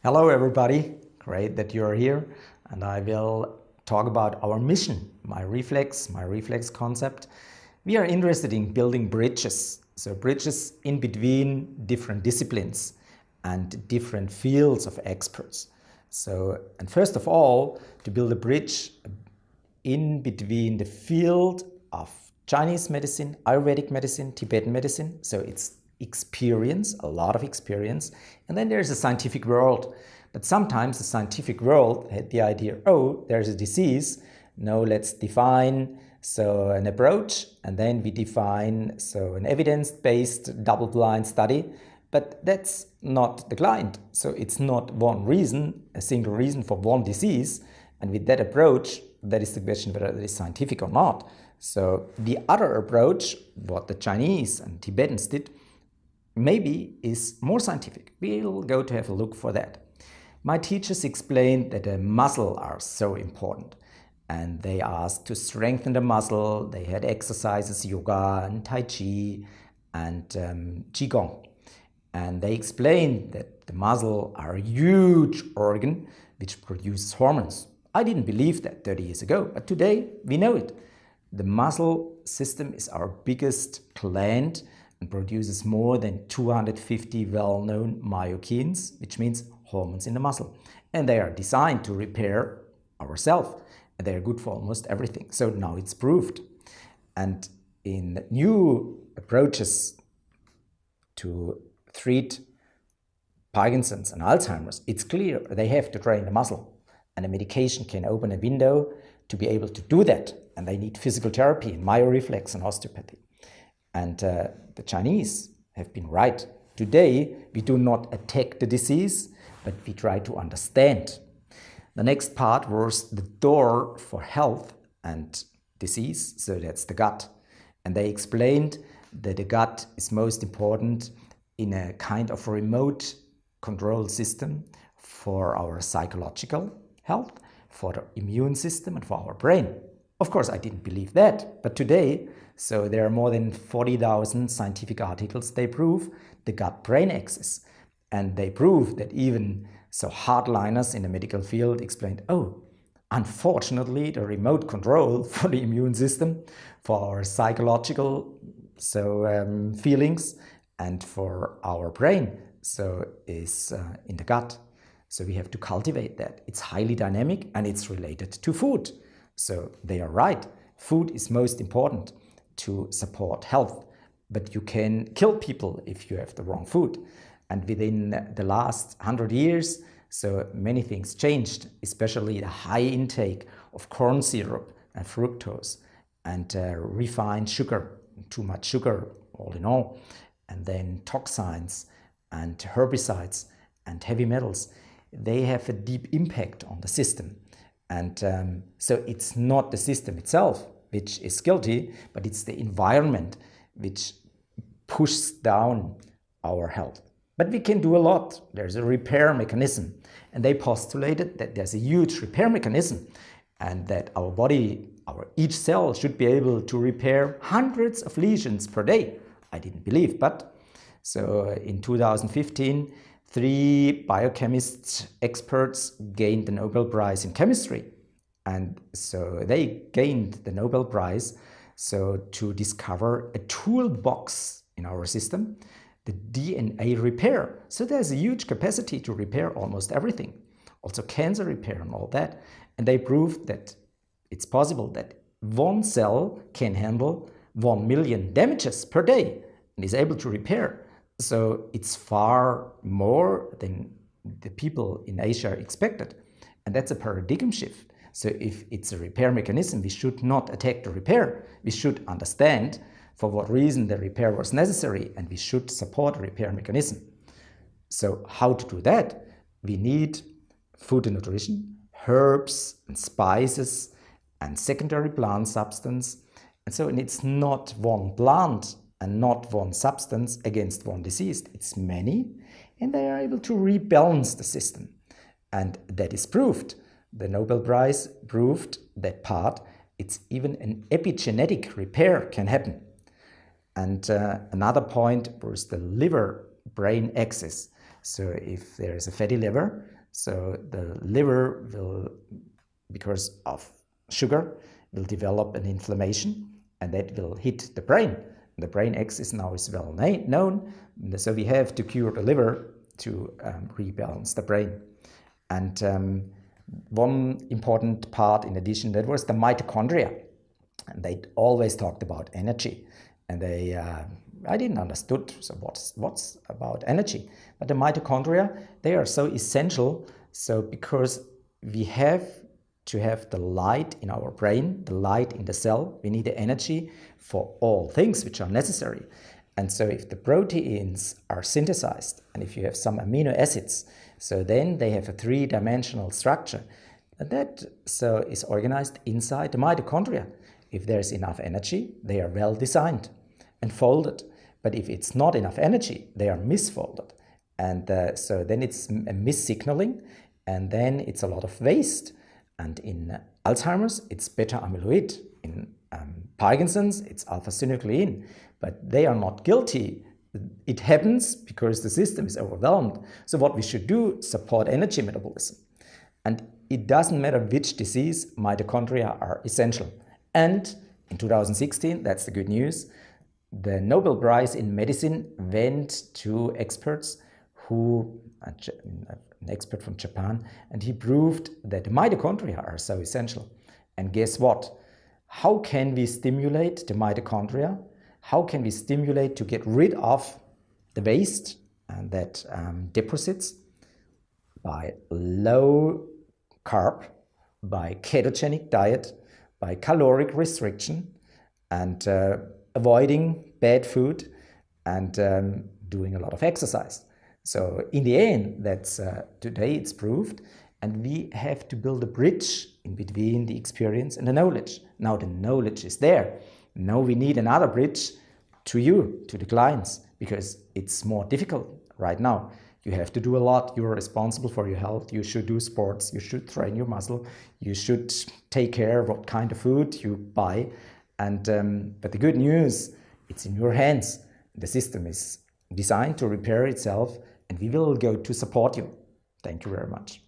Hello everybody, great that you're here, and I will talk about our mission, Myoreflex concept. We are interested in building bridges, so bridges in between different disciplines and different fields of experts. And first of all, to build a bridge in between the field of Chinese medicine, Ayurvedic medicine, Tibetan medicine, so it's experience, a lot of experience, and then there's a scientific world. But sometimes the scientific world had the idea, oh, there's a disease, no, let's define an approach, and then we define an evidence-based double-blind study, but that's not the client. So it's not one reason, a single reason for one disease, and with that approach, that is the question whether it is scientific or not. So the other approach, what the Chinese and Tibetans did, maybe is more scientific. We'll go to have a look for that. My teachers explained that the muscle are so important, and they asked to strengthen the muscle. They had exercises, yoga and tai chi and qigong, and they explained that the muscle are a huge organ which produces hormones. I didn't believe that 30 years ago, but today we know it. The muscle system is our biggest gland and produces more than 250 well-known myokines, which means hormones in the muscle. And they are designed to repair ourselves. And they are good for almost everything. So now it's proved. And in new approaches to treat Parkinsons and Alzheimer's, it's clear they have to train the muscle. And a medication can open a window to be able to do that. And they need physical therapy, Myoreflex and osteopathy. And the Chinese have been right. Today, we do not attack the disease, but we try to understand. The next part was the door for health and disease, so that's the gut. And they explained that the gut is most important in a kind of remote control system for our psychological health, for the immune system, and for our brain. Of course, I didn't believe that, but today, so there are more than 40,000 scientific articles. They prove the gut-brain axis. And they prove that even hardliners in the medical field explained, oh, unfortunately, the remote control for the immune system, for our psychological feelings, and for our brain, is in the gut. So we have to cultivate that. It's highly dynamic and it's related to food. So they are right. Food is most important to support health, but you can kill people if you have the wrong food. And within the last 100 years, so many things changed, especially the high intake of corn syrup and fructose and refined sugar, too much sugar all in all, and then toxins and herbicides and heavy metals. They have a deep impact on the system. And so it's not the system itself which is guilty, but it's the environment which pushes down our health. But we can do a lot. There's a repair mechanism. And they postulated that there's a huge repair mechanism and that our body, each cell should be able to repair hundreds of lesions per day. I didn't believe, but so in 2015, 3 biochemists, experts gained the Nobel Prize in chemistry. And so they gained the Nobel Prize to discover a toolbox in our system, the DNA repair. So there's a huge capacity to repair almost everything, also cancer repair and all that. And they proved that it's possible that one cell can handle 1 million damages per day and is able to repair. So it's far more than the people in Asia expected. And that's a paradigm shift. So if it's a repair mechanism, we should not attack the repair. We should understand for what reason the repair was necessary, and we should support the repair mechanism. So how to do that? We need food and nutrition, herbs and spices, and secondary plant substance. And it's not one plant and not one substance against one disease. It's many, and they are able to rebalance the system. And that is proved. The Nobel Prize proved that part. It's even an epigenetic repair can happen. And another point was the liver-brain axis. So if there is a fatty liver, so the liver will, because of sugar, will develop an inflammation, and that will hit the brain. The brain axis now is well known, so we have to cure the liver to rebalance the brain. And one important part in addition, that was the mitochondria. And they always talked about energy. And I didn't understood, so what's about energy? But the mitochondria, they are so essential, so because we have to have the light in our brain, the light in the cell, we need the energy for all things which are necessary. And so if the proteins are synthesized, and if you have some amino acids, so then they have a three-dimensional structure. And that so is organized inside the mitochondria. If there's enough energy, they are well designed and folded. But if it's not enough energy, they are misfolded. And so then it's a missignaling, and then it's a lot of waste. And in Alzheimer's, it's beta amyloid. In Parkinsons, it's alpha-synuclein. But they are not guilty. It happens because the system is overwhelmed. So what we should do, support energy metabolism. And it doesn't matter which disease, mitochondria are essential. And in 2016, that's the good news, the Nobel Prize in Medicine went to experts who, an expert from Japan, and he proved that the mitochondria are so essential. And guess what? How can we stimulate the mitochondria? How can we stimulate to get rid of the waste and that deposits? By low carb, by ketogenic diet, by caloric restriction, and avoiding bad food, and doing a lot of exercise. So in the end, that's today it's proved, and we have to build a bridge in between the experience and the knowledge. Now the knowledge is there. Now we need another bridge to you, to the clients, because it's more difficult right now. You have to do a lot. You're responsible for your health. You should do sports. You should train your muscle. You should take care of what kind of food you buy. And but the good news, it's in your hands. The system is designed to repair itself, and we will go to support you. Thank you very much.